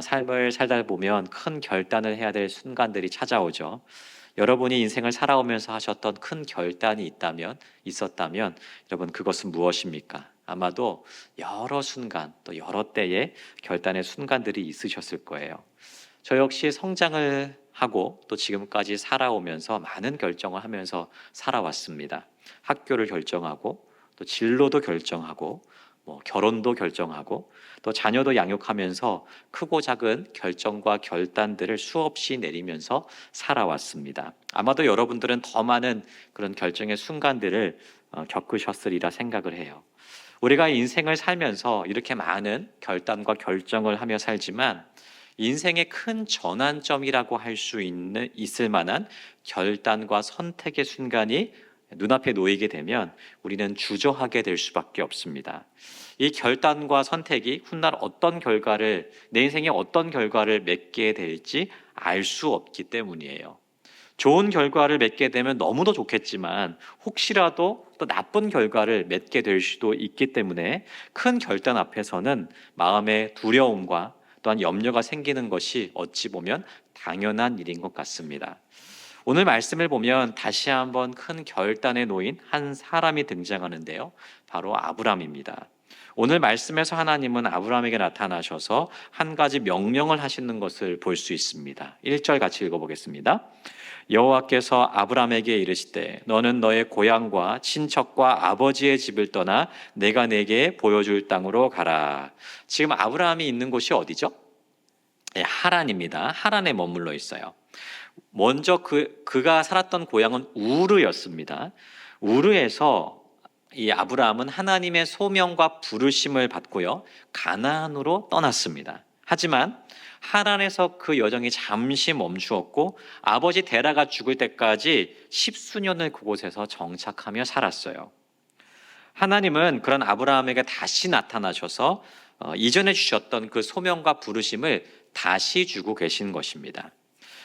삶을 살다 보면 큰 결단을 해야 될 순간들이 찾아오죠. 여러분이 인생을 살아오면서 하셨던 큰 결단이 있었다면 여러분 그것은 무엇입니까? 아마도 여러 순간 또 여러 때의 결단의 순간들이 있으셨을 거예요. 저 역시 성장을 하고 또 지금까지 살아오면서 많은 결정을 하면서 살아왔습니다. 학교를 결정하고 또 진로도 결정하고 결혼도 결정하고 또 자녀도 양육하면서 크고 작은 결정과 결단들을 수없이 내리면서 살아왔습니다. 아마도 여러분들은 더 많은 그런 결정의 순간들을 겪으셨으리라 생각을 해요. 우리가 인생을 살면서 이렇게 많은 결단과 결정을 하며 살지만 인생의 큰 전환점이라고 할 수 있을 만한 결단과 선택의 순간이 눈앞에 놓이게 되면 우리는 주저하게 될 수밖에 없습니다. 이 결단과 선택이 훗날 내 인생에 어떤 결과를 맺게 될지 알 수 없기 때문이에요. 좋은 결과를 맺게 되면 너무도 좋겠지만 혹시라도 또 나쁜 결과를 맺게 될 수도 있기 때문에 큰 결단 앞에서는 마음의 두려움과 또한 염려가 생기는 것이 어찌 보면 당연한 일인 것 같습니다. 오늘 말씀을 보면 다시 한번 큰 결단에 놓인 한 사람이 등장하는데요. 바로 아브람입니다. 오늘 말씀에서 하나님은 아브람에게 나타나셔서 한 가지 명령을 하시는 것을 볼 수 있습니다. 1절 같이 읽어보겠습니다. 여호와께서 아브람에게 이르시되 너는 너의 고향과 친척과 아버지의 집을 떠나 내가 내게 보여줄 땅으로 가라. 지금 아브라함이 있는 곳이 어디죠? 하란입니다. 하란에 머물러 있어요. 먼저 그가 살았던 고향은 우르였습니다. 우르에서 이 아브라함은 하나님의 소명과 부르심을 받고요, 가나안으로 떠났습니다. 하지만 하란에서 그 여정이 잠시 멈추었고 아버지 데라가 죽을 때까지 10수년을 그곳에서 정착하며 살았어요. 하나님은 그런 아브라함에게 다시 나타나셔서 이전에 주셨던 그 소명과 부르심을 다시 주고 계신 것입니다.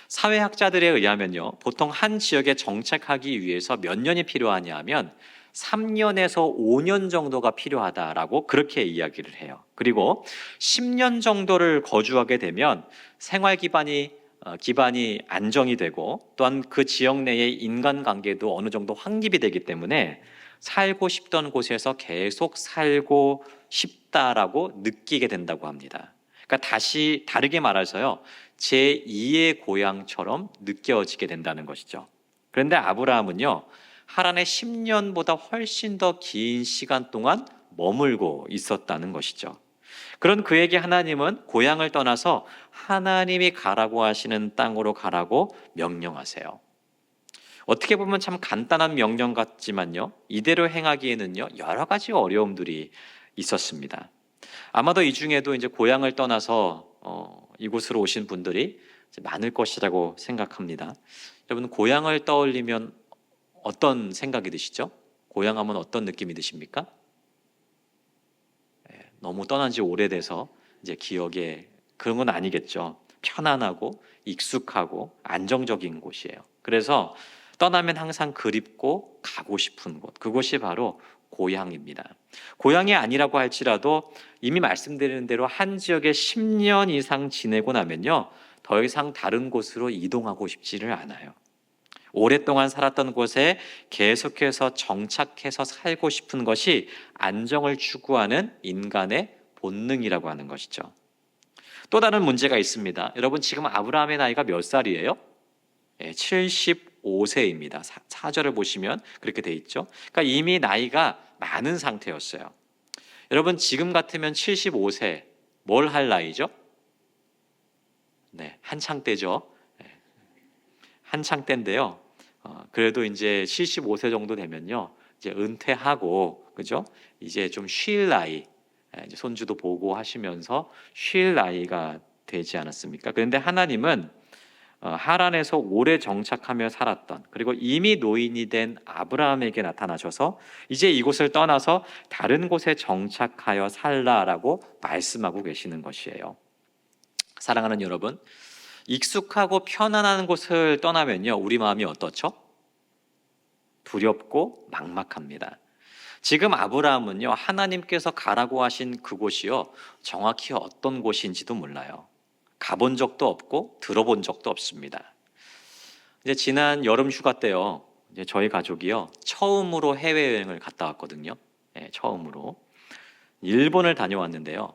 사회학자들에 의하면요, 보통 한 지역에 정착하기 위해서 몇 년이 필요하냐 하면 3년에서 5년 정도가 필요하다라고 그렇게 이야기를 해요. 그리고 10년 정도를 거주하게 되면 생활 기반이 안정이 되고 또한 그 지역 내의 인간관계도 어느 정도 확립이 되기 때문에 살고 싶던 곳에서 계속 살고 싶다라고 느끼게 된다고 합니다. 그러니까 다시 다르게 말해서요, 제2의 고향처럼 느껴지게 된다는 것이죠. 그런데 아브라함은요, 하란에 10년보다 훨씬 더 긴 시간 동안 머물고 있었다는 것이죠. 그런 그에게 하나님은 고향을 떠나서 하나님이 가라고 하시는 땅으로 가라고 명령하세요. 어떻게 보면 참 간단한 명령 같지만요, 이대로 행하기에는요, 여러 가지 어려움들이 있었습니다. 아마도 이 중에도 이제 고향을 떠나서 이곳으로 오신 분들이 많을 것이라고 생각합니다. 여러분, 고향을 떠올리면 어떤 생각이 드시죠? 고향하면 어떤 느낌이 드십니까? 너무 떠난 지 오래돼서 이제 기억에 그런 건 아니겠죠. 편안하고 익숙하고 안정적인 곳이에요. 그래서 떠나면 항상 그립고 가고 싶은 곳, 그곳이 바로 고향입니다. 고향이 아니라고 할지라도 이미 말씀드린 대로 한 지역에 10년 이상 지내고 나면요, 더 이상 다른 곳으로 이동하고 싶지를 않아요. 오랫동안 살았던 곳에 계속해서 정착해서 살고 싶은 것이 안정을 추구하는 인간의 본능이라고 하는 것이죠. 또 다른 문제가 있습니다. 여러분, 지금 아브라함의 나이가 몇 살이에요? 75세입니다. 4절을 보시면 그렇게 돼 있죠. 그러니까 이미 나이가 많은 상태였어요. 여러분, 지금 같으면 75세 뭘 할 나이죠? 네, 한창 때죠. 한창 때인데요. 그래도 이제 75세 정도 되면요, 이제 은퇴하고, 그죠? 이제 좀 쉴 나이, 이제 손주도 보고 하시면서 쉴 나이가 되지 않았습니까? 그런데 하나님은 하란에서 오래 정착하며 살았던, 그리고 이미 노인이 된 아브라함에게 나타나셔서 이제 이곳을 떠나서 다른 곳에 정착하여 살라라고 말씀하고 계시는 것이에요. 사랑하는 여러분, 익숙하고 편안한 곳을 떠나면요, 우리 마음이 어떻죠? 두렵고 막막합니다. 지금 아브라함은요, 하나님께서 가라고 하신 그곳이요, 정확히 어떤 곳인지도 몰라요. 가본 적도 없고 들어본 적도 없습니다. 이제 지난 여름 휴가 때요. 이제 저희 가족이요. 처음으로 해외여행을 갔다 왔거든요. 처음으로. 일본을 다녀왔는데요.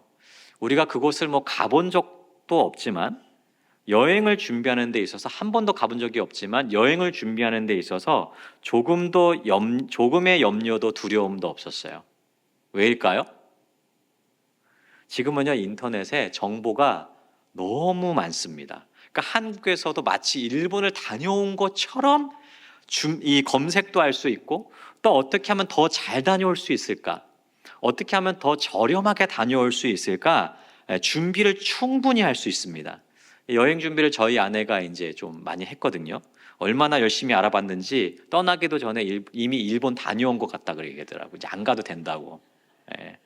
우리가 그곳을 뭐 가본 적도 없지만 여행을 준비하는 데 있어서 한 번도 가본 적이 없지만 여행을 준비하는 데 있어서 조금의 염려도 두려움도 없었어요. 왜일까요? 지금은요 인터넷에 정보가 너무 많습니다. 그러니까 한국에서도 마치 일본을 다녀온 것처럼 이 검색도 할 수 있고 또 어떻게 하면 더 잘 다녀올 수 있을까? 어떻게 하면 더 저렴하게 다녀올 수 있을까? 준비를 충분히 할 수 있습니다. 여행 준비를 저희 아내가 이제 좀 많이 했거든요. 얼마나 열심히 알아봤는지 떠나기도 전에 이미 일본 다녀온 것 같다 그러더라고요. 이제 안 가도 된다고. 예.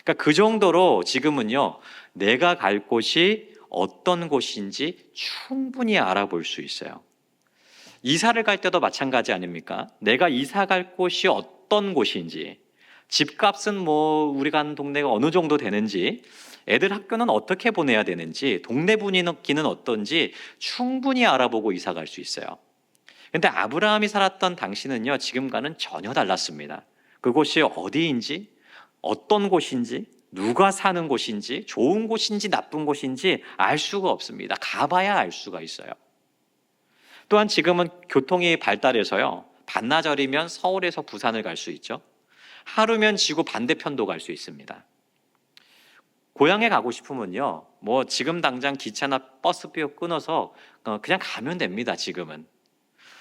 그러니까 그 정도로 지금은요, 내가 갈 곳이 어떤 곳인지 충분히 알아볼 수 있어요. 이사를 갈 때도 마찬가지 아닙니까? 내가 이사 갈 곳이 어떤 곳인지, 집값은 뭐 우리 가는 동네가 어느 정도 되는지, 애들 학교는 어떻게 보내야 되는지, 동네 분위기는 어떤지 충분히 알아보고 이사 갈 수 있어요. 근데 아브라함이 살았던 당시는요, 지금과는 전혀 달랐습니다. 그곳이 어디인지, 어떤 곳인지, 누가 사는 곳인지, 좋은 곳인지 나쁜 곳인지 알 수가 없습니다. 가봐야 알 수가 있어요. 또한 지금은 교통이 발달해서요, 반나절이면 서울에서 부산을 갈 수 있죠. 하루면 지구 반대편도 갈 수 있습니다. 고향에 가고 싶으면요, 뭐 지금 당장 기차나 버스표 끊어서 그냥 가면 됩니다. 지금은.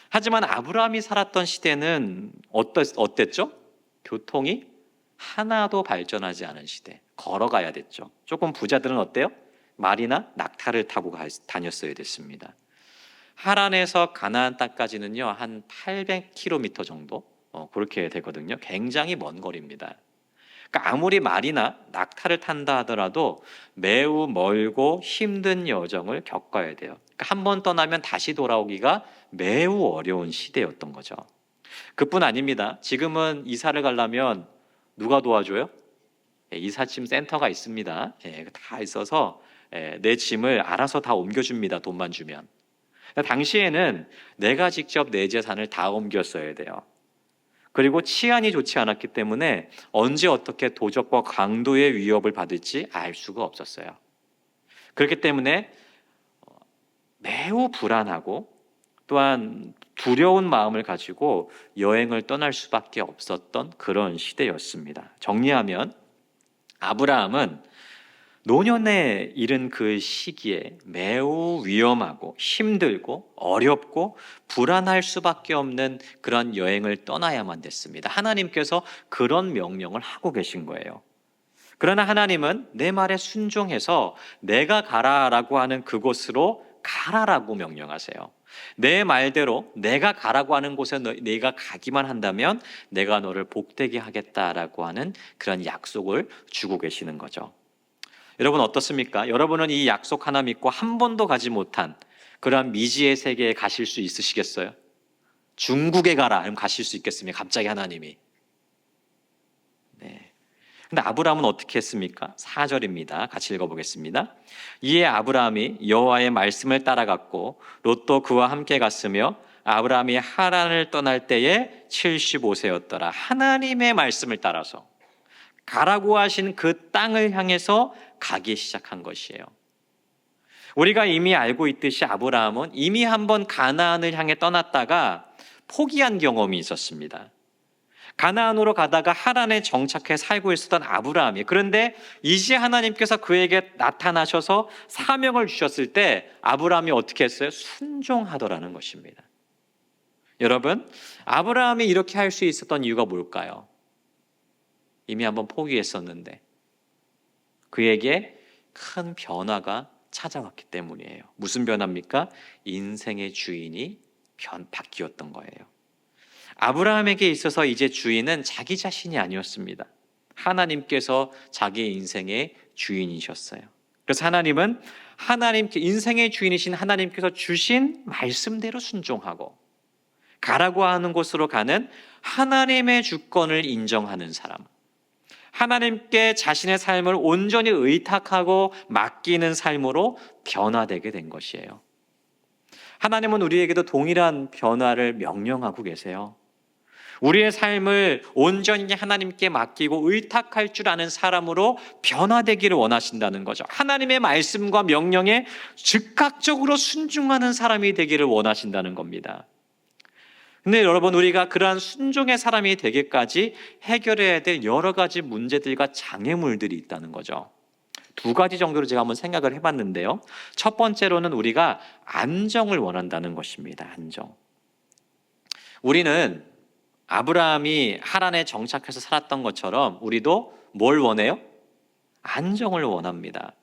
하지만 아브라함이 살았던 시대는 어땠죠? 교통이 하나도 발전하지 않은 시대. 걸어가야 됐죠. 조금 부자들은 어때요? 말이나 낙타를 타고 다녔어야 됐습니다. 하란에서 가나안 땅까지는요, 한 800km 정도 그렇게 되거든요. 굉장히 먼 거리입니다. 그러니까 아무리 말이나 낙타를 탄다 하더라도 매우 멀고 힘든 여정을 겪어야 돼요. 그러니까 한 번 떠나면 다시 돌아오기가 매우 어려운 시대였던 거죠. 그뿐 아닙니다. 지금은 이사를 가려면 누가 도와줘요? 이삿짐 센터가 있습니다. 다 있어서 내 짐을 알아서 다 옮겨줍니다. 돈만 주면. 당시에는 내가 직접 내 재산을 다 옮겼어야 돼요. 그리고 치안이 좋지 않았기 때문에 언제 어떻게 도적과 강도의 위협을 받을지 알 수가 없었어요. 그렇기 때문에 매우 불안하고 또한 두려운 마음을 가지고 여행을 떠날 수밖에 없었던 그런 시대였습니다. 정리하면 아브라함은 노년에 이른 그 시기에 매우 위험하고 힘들고 어렵고 불안할 수밖에 없는 그런 여행을 떠나야만 됐습니다. 하나님께서 그런 명령을 하고 계신 거예요. 그러나 하나님은 내 말에 순종해서 내가 가라라고 하는 그곳으로 가라라고 명령하세요. 내 말대로 내가 가라고 하는 곳에 네가 가기만 한다면 내가 너를 복되게 하겠다라고 하는 그런 약속을 주고 계시는 거죠. 여러분 어떻습니까? 여러분은 이 약속 하나 믿고 한 번도 가지 못한 그러한 미지의 세계에 가실 수 있으시겠어요? 중국에 가라 하면 가실 수 있겠습니까? 갑자기 하나님이. 네. 근데 아브라함은 어떻게 했습니까? 4절입니다. 같이 읽어보겠습니다. 이에 아브라함이 여호와의 말씀을 따라갔고 롯도 그와 함께 갔으며 아브라함이 하란을 떠날 때에 75세였더라. 하나님의 말씀을 따라서 가라고 하신 그 땅을 향해서 가기 시작한 것이에요. 우리가 이미 알고 있듯이 아브라함은 이미 한번 가나안을 향해 떠났다가 포기한 경험이 있었습니다. 가나안으로 가다가 하란에 정착해 살고 있었던 아브라함이, 그런데 이제 하나님께서 그에게 나타나셔서 사명을 주셨을 때 아브라함이 어떻게 했어요? 순종하더라는 것입니다. 여러분, 아브라함이 이렇게 할 수 있었던 이유가 뭘까요? 이미 한번 포기했었는데 그에게 큰 변화가 찾아왔기 때문이에요. 무슨 변화입니까? 인생의 주인이 바뀌었던 거예요. 아브라함에게 있어서 이제 주인은 자기 자신이 아니었습니다. 하나님께서 자기 인생의 주인이셨어요. 그래서 하나님은 인생의 주인이신 하나님께서 주신 말씀대로 순종하고 가라고 하는 곳으로 가는 하나님의 주권을 인정하는 사람, 하나님께 자신의 삶을 온전히 의탁하고 맡기는 삶으로 변화되게 된 것이에요. 하나님은 우리에게도 동일한 변화를 명령하고 계세요. 우리의 삶을 온전히 하나님께 맡기고 의탁할 줄 아는 사람으로 변화되기를 원하신다는 거죠. 하나님의 말씀과 명령에 즉각적으로 순종하는 사람이 되기를 원하신다는 겁니다. 근데 여러분, 우리가 그러한 순종의 사람이 되기까지 해결해야 될 여러 가지 문제들과 장애물들이 있다는 거죠. 두 가지 정도로 제가 한번 생각을 해봤는데요. 첫 번째로는 우리가 안정을 원한다는 것입니다. 안정. 우리는 아브라함이 하란에 정착해서 살았던 것처럼 우리도 뭘 원해요? 안정을 원합니다.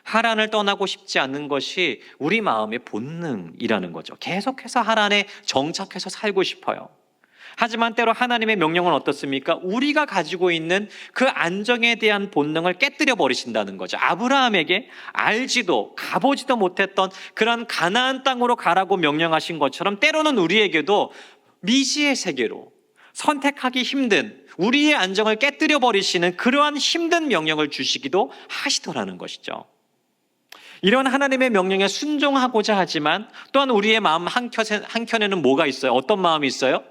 하란을 떠나고 싶지 않는 것이 우리 마음의 본능이라는 거죠. 계속해서 하란에 정착해서 살고 싶어요. 하지만 때로 하나님의 명령은 어떻습니까? 우리가 가지고 있는 그 안정에 대한 본능을 깨뜨려 버리신다는 거죠. 아브라함에게 알지도 가보지도 못했던 그런 가나안 땅으로 가라고 명령하신 것처럼 때로는 우리에게도 미지의 세계로 선택하기 힘든, 우리의 안정을 깨뜨려 버리시는 그러한 힘든 명령을 주시기도 하시더라는 것이죠. 이런 하나님의 명령에 순종하고자 하지만 또한 우리의 마음 한켠에는 뭐가 있어요? 어떤 마음이 있어요?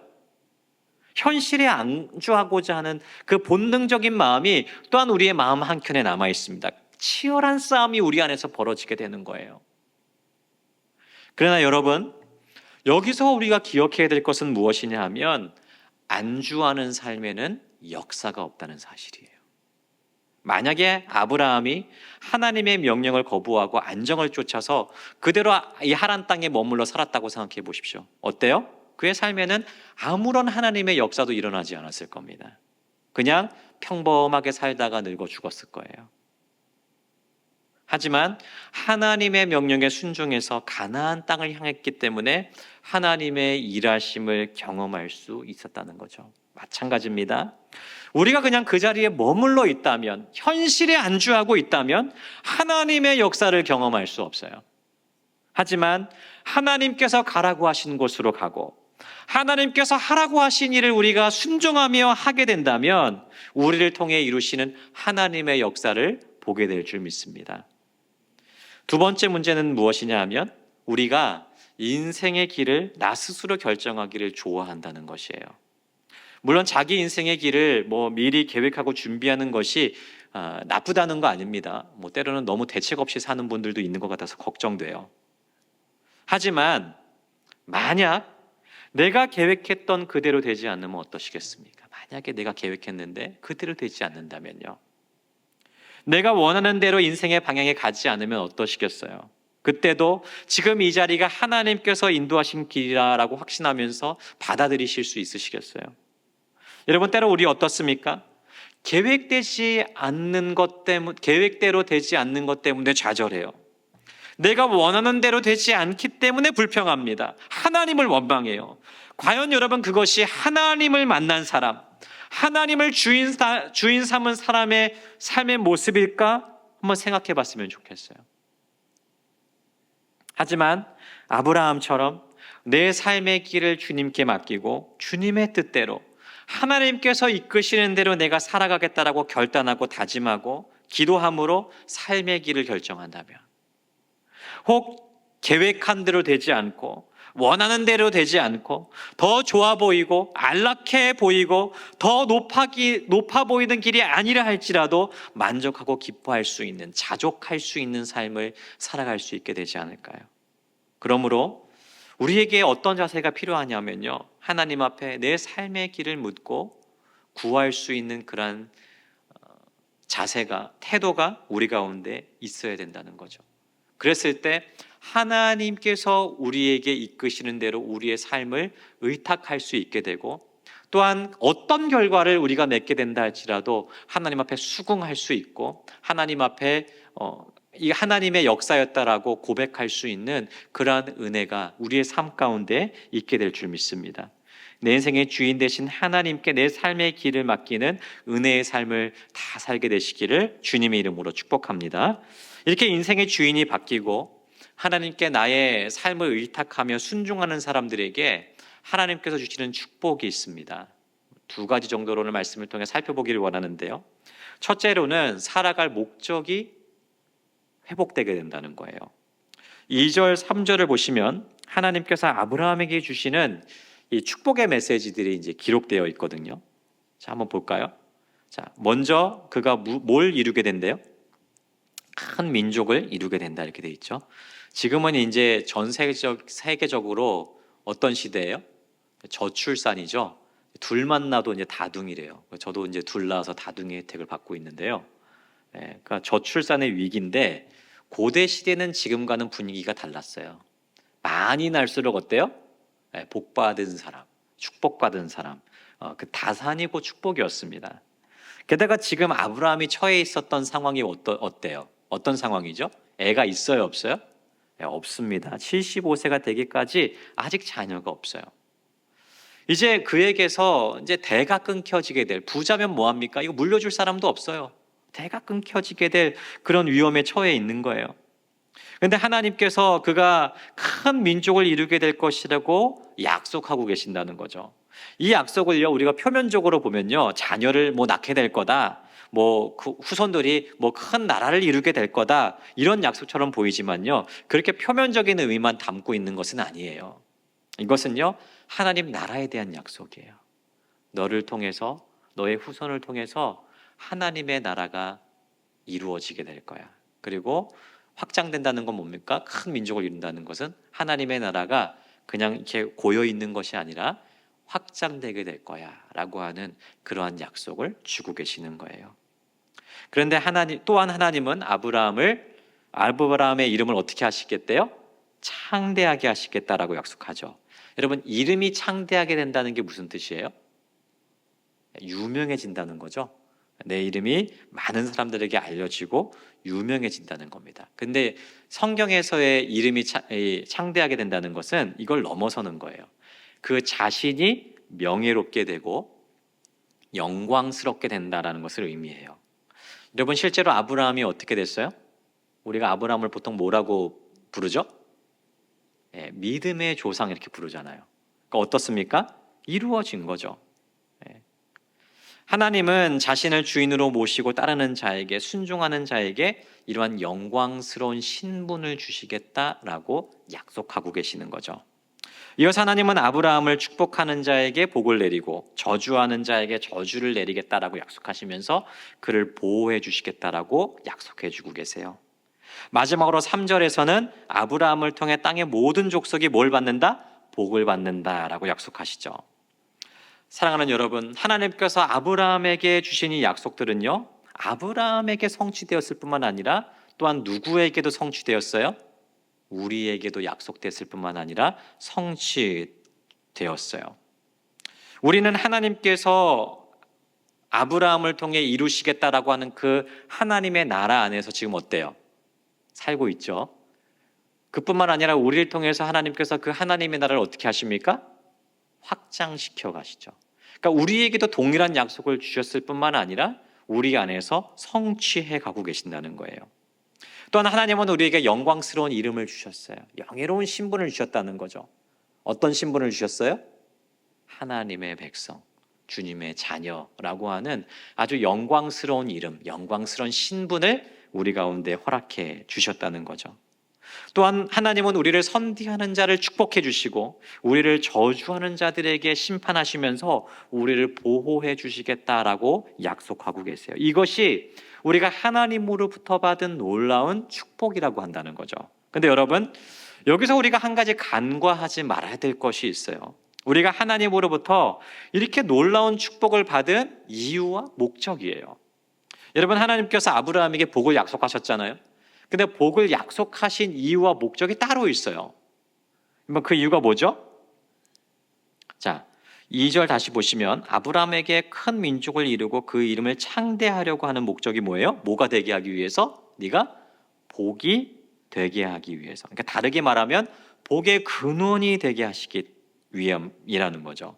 현실에 안주하고자 하는 그 본능적인 마음이 또한 우리의 마음 한켠에 남아 있습니다. 치열한 싸움이 우리 안에서 벌어지게 되는 거예요. 그러나 여러분, 여기서 우리가 기억해야 될 것은 무엇이냐 하면 안주하는 삶에는 역사가 없다는 사실이에요. 만약에 아브라함이 하나님의 명령을 거부하고 안정을 쫓아서 그대로 이 하란 땅에 머물러 살았다고 생각해 보십시오. 어때요? 그의 삶에는 아무런 하나님의 역사도 일어나지 않았을 겁니다. 그냥 평범하게 살다가 늙어 죽었을 거예요. 하지만 하나님의 명령에 순종해서 가나안 땅을 향했기 때문에 하나님의 일하심을 경험할 수 있었다는 거죠. 마찬가지입니다. 우리가 그냥 그 자리에 머물러 있다면, 현실에 안주하고 있다면 하나님의 역사를 경험할 수 없어요. 하지만 하나님께서 가라고 하신 곳으로 가고 하나님께서 하라고 하신 일을 우리가 순종하며 하게 된다면 우리를 통해 이루시는 하나님의 역사를 보게 될 줄 믿습니다. 두 번째 문제는 무엇이냐 하면 우리가 인생의 길을 나 스스로 결정하기를 좋아한다는 것이에요. 물론 자기 인생의 길을 미리 계획하고 준비하는 것이 나쁘다는 거 아닙니다. 때로는 너무 대책 없이 사는 분들도 있는 것 같아서 걱정돼요. 하지만 만약 내가 계획했던 그대로 되지 않으면 어떠시겠습니까? 만약에 내가 계획했는데 그대로 되지 않는다면요. 내가 원하는 대로 인생의 방향에 가지 않으면 어떠시겠어요? 그때도 지금 이 자리가 하나님께서 인도하신 길이라고 확신하면서 받아들이실 수 있으시겠어요? 여러분, 때로 우리 어떻습니까? 계획되지 않는 것 때문에, 계획대로 되지 않는 것 때문에 좌절해요. 내가 원하는 대로 되지 않기 때문에 불평합니다. 하나님을 원망해요. 과연 여러분, 그것이 하나님을 만난 사람, 하나님을 주인 삼은 사람의 삶의 모습일까? 한번 생각해 봤으면 좋겠어요. 하지만 아브라함처럼 내 삶의 길을 주님께 맡기고 주님의 뜻대로 하나님께서 이끄시는 대로 내가 살아가겠다라고 결단하고 다짐하고 기도함으로 삶의 길을 결정한다면, 혹 계획한 대로 되지 않고 원하는 대로 되지 않고 더 좋아 보이고 안락해 보이고 더 높아 보이는 길이 아니라 할지라도 만족하고 기뻐할 수 있는, 자족할 수 있는 삶을 살아갈 수 있게 되지 않을까요? 그러므로 우리에게 어떤 자세가 필요하냐면요, 하나님 앞에 내 삶의 길을 묻고 구할 수 있는 그러한 자세가, 태도가 우리 가운데 있어야 된다는 거죠. 그랬을 때 하나님께서 우리에게 이끄시는 대로 우리의 삶을 의탁할 수 있게 되고, 또한 어떤 결과를 우리가 맺게 된다 할지라도 하나님 앞에 수긍할 수 있고 하나님 앞에 이 하나님의 역사였다라고 고백할 수 있는 그러한 은혜가 우리의 삶 가운데 있게 될 줄 믿습니다. 내 인생의 주인 되신 하나님께 내 삶의 길을 맡기는 은혜의 삶을 다 살게 되시기를 주님의 이름으로 축복합니다. 이렇게 인생의 주인이 바뀌고 하나님께 나의 삶을 의탁하며 순종하는 사람들에게 하나님께서 주시는 축복이 있습니다. 두 가지 정도로는 말씀을 통해 살펴보기를 원하는데요. 첫째로는 살아갈 목적이 회복되게 된다는 거예요. 2절, 3절을 보시면 하나님께서 아브라함에게 주시는 이 축복의 메시지들이 이제 기록되어 있거든요. 자, 한번 볼까요? 자, 먼저 그가 뭘 이루게 된대요? 큰 민족을 이루게 된다 이렇게 돼 있죠. 지금은 이제 전 세계적으로 어떤 시대예요? 저출산이죠. 둘만 낳아도 이제 다둥이래요. 저도 이제 둘 낳아서 다둥이 혜택을 받고 있는데요. 그러니까 저출산의 위기인데 고대 시대는 지금과는 분위기가 달랐어요. 많이 날수록 어때요? 복받은 사람, 축복받은 사람, 그 다산이고 축복이었습니다. 게다가 지금 아브라함이 처해 있었던 상황이 어때요? 어떤 상황이죠? 애가 있어요, 없어요? 없습니다. 75세가 되기까지 아직 자녀가 없어요. 이제 그에게서 이제 대가 끊겨지게 될, 부자면 뭐합니까? 이거 물려줄 사람도 없어요. 대가 끊겨지게 될 그런 위험에 처해 있는 거예요. 그런데 하나님께서 그가 큰 민족을 이루게 될 것이라고 약속하고 계신다는 거죠. 이 약속을요, 우리가 표면적으로 보면요, 자녀를 뭐 낳게 될 거다, 뭐 그 후손들이 뭐 큰 나라를 이루게 될 거다, 이런 약속처럼 보이지만요, 그렇게 표면적인 의미만 담고 있는 것은 아니에요. 이것은요, 하나님 나라에 대한 약속이에요. 너를 통해서, 너의 후손을 통해서 하나님의 나라가 이루어지게 될 거야. 그리고 확장된다는 건 뭡니까? 큰 민족을 이룬다는 것은 하나님의 나라가 그냥 이렇게 고여 있는 것이 아니라 확장되게 될 거야 라고 하는 그러한 약속을 주고 계시는 거예요. 그런데 또한 하나님은 아브라함의 이름을 어떻게 하시겠대요? 창대하게 하시겠다라고 약속하죠. 여러분, 이름이 창대하게 된다는 게 무슨 뜻이에요? 유명해진다는 거죠. 내 이름이 많은 사람들에게 알려지고 유명해진다는 겁니다. 근데 성경에서의 이름이 창대하게 된다는 것은 이걸 넘어서는 거예요. 그 자신이 명예롭게 되고 영광스럽게 된다는 것을 의미해요. 여러분, 실제로 아브라함이 어떻게 됐어요? 우리가 아브라함을 보통 뭐라고 부르죠? 믿음의 조상 이렇게 부르잖아요. 그러니까 어떻습니까? 이루어진 거죠. 하나님은 자신을 주인으로 모시고 따르는 자에게, 순종하는 자에게 이러한 영광스러운 신분을 주시겠다라고 약속하고 계시는 거죠. 이어서 하나님은 아브라함을 축복하는 자에게 복을 내리고 저주하는 자에게 저주를 내리겠다라고 약속하시면서 그를 보호해 주시겠다라고 약속해 주고 계세요. 마지막으로 3절에서는 아브라함을 통해 땅의 모든 족속이 뭘 받는다? 복을 받는다라고 약속하시죠. 사랑하는 여러분, 하나님께서 아브라함에게 주신 이 약속들은요, 아브라함에게 성취되었을 뿐만 아니라 또한 누구에게도 성취되었어요? 우리에게도 약속됐을 뿐만 아니라 성취되었어요. 우리는 하나님께서 아브라함을 통해 이루시겠다라고 하는 그 하나님의 나라 안에서 지금 어때요? 살고 있죠. 그뿐만 아니라 우리를 통해서 하나님께서 그 하나님의 나라를 어떻게 하십니까? 확장시켜 가시죠. 그러니까 우리에게도 동일한 약속을 주셨을 뿐만 아니라 우리 안에서 성취해 가고 계신다는 거예요. 또한 하나님은 우리에게 영광스러운 이름을 주셨어요. 영예로운 신분을 주셨다는 거죠. 어떤 신분을 주셨어요? 하나님의 백성, 주님의 자녀라고 하는 아주 영광스러운 이름, 영광스러운 신분을 우리 가운데 허락해 주셨다는 거죠. 또한 하나님은 우리를 선대하는 자를 축복해 주시고 우리를 저주하는 자들에게 심판하시면서 우리를 보호해 주시겠다라고 약속하고 계세요. 이것이 우리가 하나님으로부터 받은 놀라운 축복이라고 한다는 거죠. 근데 여러분, 여기서 우리가 한 가지 간과하지 말아야 될 것이 있어요. 우리가 하나님으로부터 이렇게 놀라운 축복을 받은 이유와 목적이에요. 여러분, 하나님께서 아브라함에게 복을 약속하셨잖아요. 근데 복을 약속하신 이유와 목적이 따로 있어요. 그 이유가 뭐죠? 자, 2절 다시 보시면 아브라함에게 큰 민족을 이루고 그 이름을 창대하려고 하는 목적이 뭐예요? 뭐가 되게 하기 위해서? 네가 복이 되게 하기 위해서. 그러니까 다르게 말하면 복의 근원이 되게 하시기 위함이라는 거죠.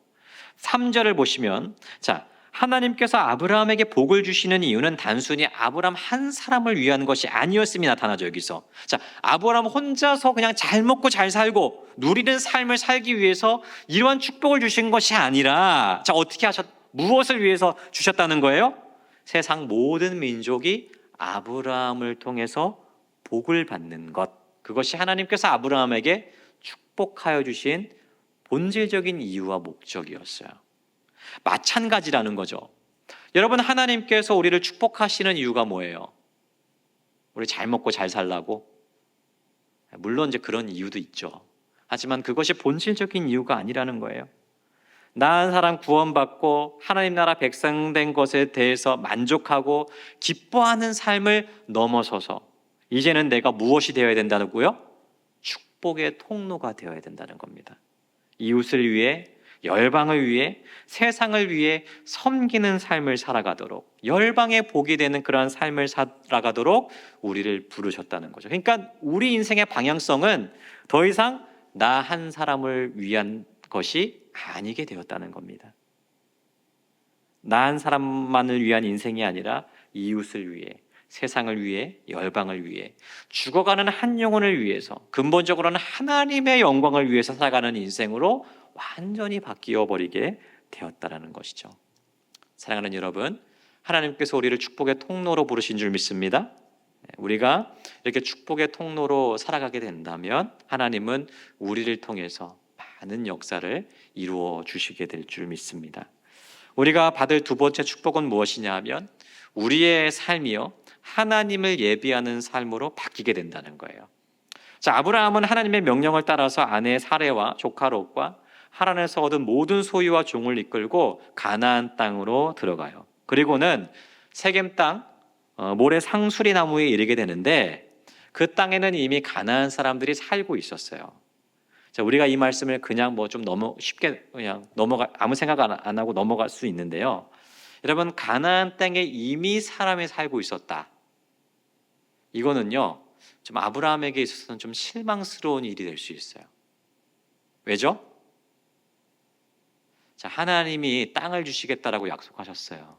3절을 보시면, 자, 하나님께서 아브라함에게 복을 주시는 이유는 단순히 아브라함 한 사람을 위한 것이 아니었음이 나타나죠. 여기서, 자, 아브라함 혼자서 그냥 잘 먹고 잘 살고 누리는 삶을 살기 위해서 이러한 축복을 주신 것이 아니라, 자, 무엇을 위해서 주셨다는 거예요? 세상 모든 민족이 아브라함을 통해서 복을 받는 것, 그것이 하나님께서 아브라함에게 축복하여 주신 본질적인 이유와 목적이었어요. 마찬가지라는 거죠. 여러분, 하나님께서 우리를 축복하시는 이유가 뭐예요? 우리 잘 먹고 잘 살라고? 물론 이제 그런 이유도 있죠. 하지만 그것이 본질적인 이유가 아니라는 거예요. 나 한 사람 구원받고 하나님 나라 백성 된 것에 대해서 만족하고 기뻐하는 삶을 넘어서서 이제는 내가 무엇이 되어야 된다고요? 축복의 통로가 되어야 된다는 겁니다. 이웃을 위해, 열방을 위해, 세상을 위해 섬기는 삶을 살아가도록, 열방의 복이 되는 그러한 삶을 살아가도록 우리를 부르셨다는 거죠. 그러니까 우리 인생의 방향성은 더 이상 나 한 사람을 위한 것이 아니게 되었다는 겁니다. 나 한 사람만을 위한 인생이 아니라 이웃을 위해, 세상을 위해, 열방을 위해, 죽어가는 한 영혼을 위해서, 근본적으로는 하나님의 영광을 위해서 살아가는 인생으로 완전히 바뀌어 버리게 되었다는 것이죠. 사랑하는 여러분, 하나님께서 우리를 축복의 통로로 부르신 줄 믿습니다. 우리가 이렇게 축복의 통로로 살아가게 된다면 하나님은 우리를 통해서 많은 역사를 이루어 주시게 될 줄 믿습니다. 우리가 받을 두 번째 축복은 무엇이냐 하면 우리의 삶이요, 하나님을 예비하는 삶으로 바뀌게 된다는 거예요. 자, 아브라함은 하나님의 명령을 따라서 아내 사레와 조카 롯과 하란에서 얻은 모든 소유와 종을 이끌고 가나안 땅으로 들어가요. 그리고는 세겜 땅 모래 상수리 나무에 이르게 되는데 그 땅에는 이미 가나안 사람들이 살고 있었어요. 자, 우리가 이 말씀을 그냥 뭐 좀 너무 쉽게 그냥 아무 생각 안 하고 넘어갈 수 있는데요. 여러분, 가나안 땅에 이미 사람이 살고 있었다. 이거는요, 좀 아브라함에게 있어서는 좀 실망스러운 일이 될 수 있어요. 왜죠? 자, 하나님이 땅을 주시겠다라고 약속하셨어요.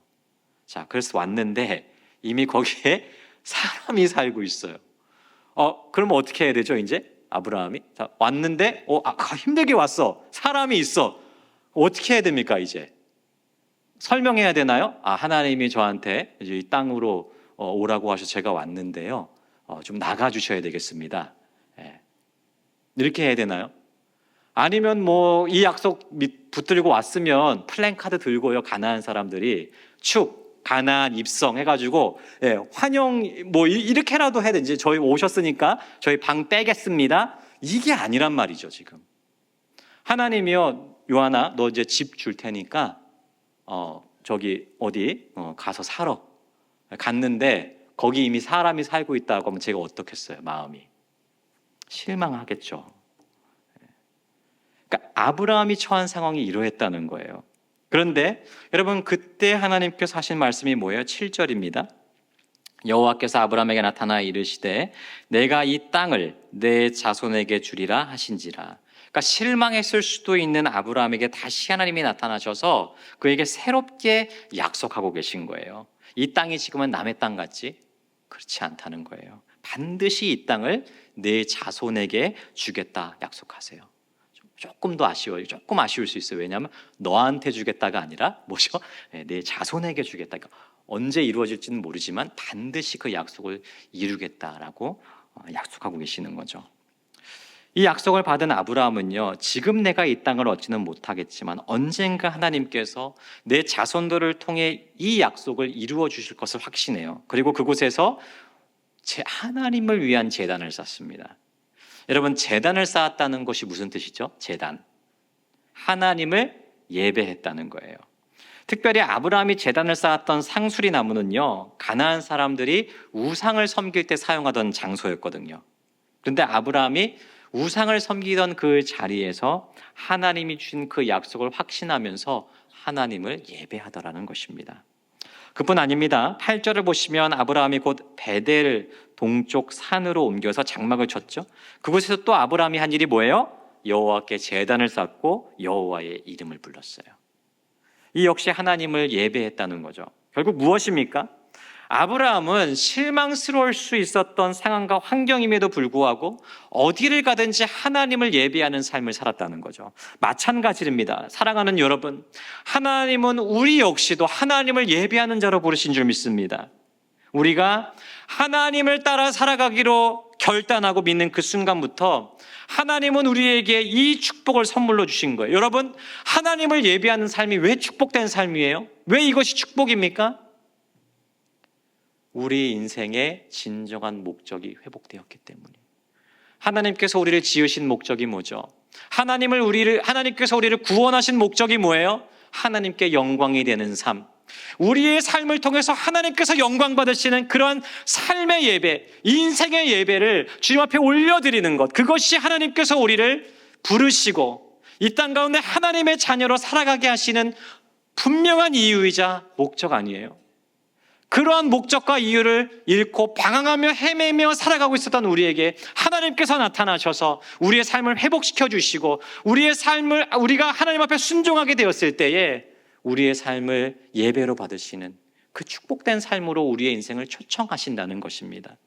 자, 그래서 왔는데 이미 거기에 사람이 살고 있어요. 그럼 어떻게 해야 되죠, 이제? 아브라함이? 자, 왔는데, 힘들게 왔어. 사람이 있어. 어떻게 해야 됩니까, 이제? 설명해야 되나요? 하나님이 저한테 이제 이 땅으로 오라고 하셔서 제가 왔는데요. 좀 나가주셔야 되겠습니다. 예. 이렇게 해야 되나요? 아니면 뭐 이 약속 붙들고 왔으면 플랜카드 들고요, 가나안 사람들이 가나안 입성 해가지고 환영 뭐 이렇게라도 해야 되지. 저희 오셨으니까 저희 방 빼겠습니다. 이게 아니란 말이죠. 지금 하나님이요, 요한아 너 이제 집 줄 테니까 저기 어디 가서 살아. 갔는데 거기 이미 사람이 살고 있다고 하면 제가 어떻겠어요? 마음이 실망하겠죠. 그러니까 아브라함이 처한 상황이 이러했다는 거예요. 그런데 여러분, 그때 하나님께서 하신 말씀이 뭐예요? 7절입니다. 여호와께서 아브라함에게 나타나 이르시되 내가 이 땅을 내 자손에게 주리라 하신지라. 그러니까 실망했을 수도 있는 아브라함에게 다시 하나님이 나타나셔서 그에게 새롭게 약속하고 계신 거예요. 이 땅이 지금은 남의 땅 같지? 그렇지 않다는 거예요. 반드시 이 땅을 내 자손에게 주겠다 약속하세요. 조금 더 아쉬워요. 조금 아쉬울 수 있어요. 왜냐하면 너한테 주겠다가 아니라 뭐죠? 내 자손에게 주겠다. 그러니까 언제 이루어질지는 모르지만 반드시 그 약속을 이루겠다라고 약속하고 계시는 거죠. 이 약속을 받은 아브라함은요, 지금 내가 이 땅을 얻지는 못하겠지만 언젠가 하나님께서 내 자손들을 통해 이 약속을 이루어 주실 것을 확신해요. 그리고 그곳에서 하나님을 위한 제단을 쌓습니다. 여러분, 제단을 쌓았다는 것이 무슨 뜻이죠? 제단. 하나님을 예배했다는 거예요. 특별히 아브라함이 제단을 쌓았던 상수리 나무는요, 가나안 사람들이 우상을 섬길 때 사용하던 장소였거든요. 그런데 아브라함이 우상을 섬기던 그 자리에서 하나님이 주신 그 약속을 확신하면서 하나님을 예배하더라는 것입니다. 그뿐 아닙니다. 8절을 보시면 아브라함이 곧 베델 동쪽 산으로 옮겨서 장막을 쳤죠. 그곳에서 또 아브라함이 한 일이 뭐예요? 여호와께 제단을 쌓고 여호와의 이름을 불렀어요. 이 역시 하나님을 예배했다는 거죠. 결국 무엇입니까? 아브라함은 실망스러울 수 있었던 상황과 환경임에도 불구하고 어디를 가든지 하나님을 예배하는 삶을 살았다는 거죠. 마찬가지입니다. 사랑하는 여러분, 하나님은 우리 역시도 하나님을 예배하는 자로 부르신 줄 믿습니다. 우리가 하나님을 따라 살아가기로 결단하고 믿는 그 순간부터 하나님은 우리에게 이 축복을 선물로 주신 거예요. 여러분, 하나님을 예배하는 삶이 왜 축복된 삶이에요? 왜 이것이 축복입니까? 우리 인생의 진정한 목적이 회복되었기 때문이에요. 하나님께서 우리를 지으신 목적이 뭐죠? 하나님께서 우리를 구원하신 목적이 뭐예요? 하나님께 영광이 되는 삶. 우리의 삶을 통해서 하나님께서 영광 받으시는 그러한 삶의 예배, 인생의 예배를 주님 앞에 올려드리는 것, 그것이 하나님께서 우리를 부르시고 이 땅 가운데 하나님의 자녀로 살아가게 하시는 분명한 이유이자 목적 아니에요. 그러한 목적과 이유를 잃고 방황하며 헤매며 살아가고 있었던 우리에게 하나님께서 나타나셔서 우리의 삶을 회복시켜 주시고 우리가 하나님 앞에 순종하게 되었을 때에 우리의 삶을 예배로 받으시는 그 축복된 삶으로 우리의 인생을 초청하신다는 것입니다.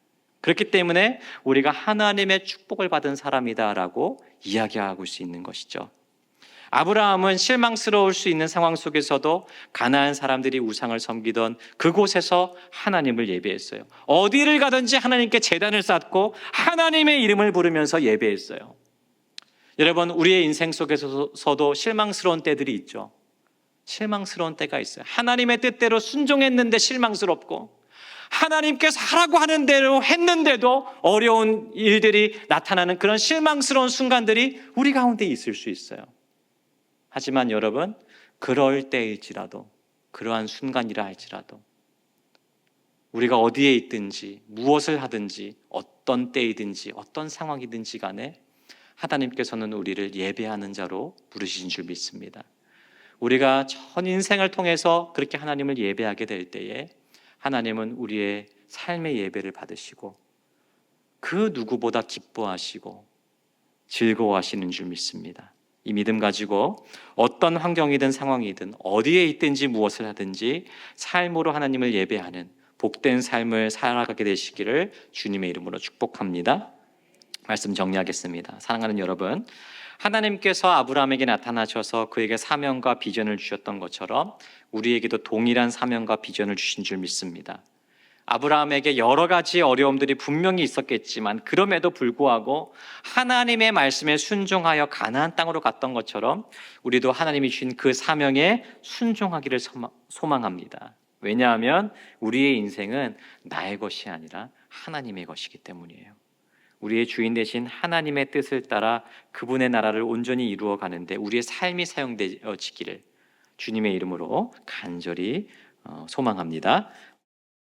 그렇기 때문에 우리가 하나님의 축복을 받은 사람이다라고 이야기하고 수 있는 것이죠. 아브라함은 실망스러울 수 있는 상황 속에서도 가나안 사람들이 우상을 섬기던 그곳에서 하나님을 예배했어요. 어디를 가든지 하나님께 제단을 쌓고 하나님의 이름을 부르면서 예배했어요. 여러분, 우리의 인생 속에서도 실망스러운 때들이 있죠. 실망스러운 때가 있어요. 하나님의 뜻대로 순종했는데 실망스럽고 하나님께서 하라고 하는 대로 했는데도 어려운 일들이 나타나는 그런 실망스러운 순간들이 우리 가운데 있을 수 있어요. 하지만 여러분, 그럴 때일지라도, 그러한 순간이라 할지라도 우리가 어디에 있든지 무엇을 하든지 어떤 때이든지 어떤 상황이든지 간에 하나님께서는 우리를 예배하는 자로 부르신 줄 믿습니다. 우리가 전 인생을 통해서 그렇게 하나님을 예배하게 될 때에 하나님은 우리의 삶의 예배를 받으시고 그 누구보다 기뻐하시고 즐거워하시는 줄 믿습니다. 이 믿음 가지고 어떤 환경이든 상황이든 어디에 있든지 무엇을 하든지 삶으로 하나님을 예배하는 복된 삶을 살아가게 되시기를 주님의 이름으로 축복합니다. 말씀 정리하겠습니다. 사랑하는 여러분, 하나님께서 아브라함에게 나타나셔서 그에게 사명과 비전을 주셨던 것처럼 우리에게도 동일한 사명과 비전을 주신 줄 믿습니다. 아브라함에게 여러 가지 어려움들이 분명히 있었겠지만 그럼에도 불구하고 하나님의 말씀에 순종하여 가나안 땅으로 갔던 것처럼 우리도 하나님이 주신 그 사명에 순종하기를 소망합니다. 왜냐하면 우리의 인생은 나의 것이 아니라 하나님의 것이기 때문이에요. 우리의 주인 되신 하나님의 뜻을 따라 그분의 나라를 온전히 이루어 가는데 우리의 삶이 사용되어지기를 주님의 이름으로 간절히 소망합니다.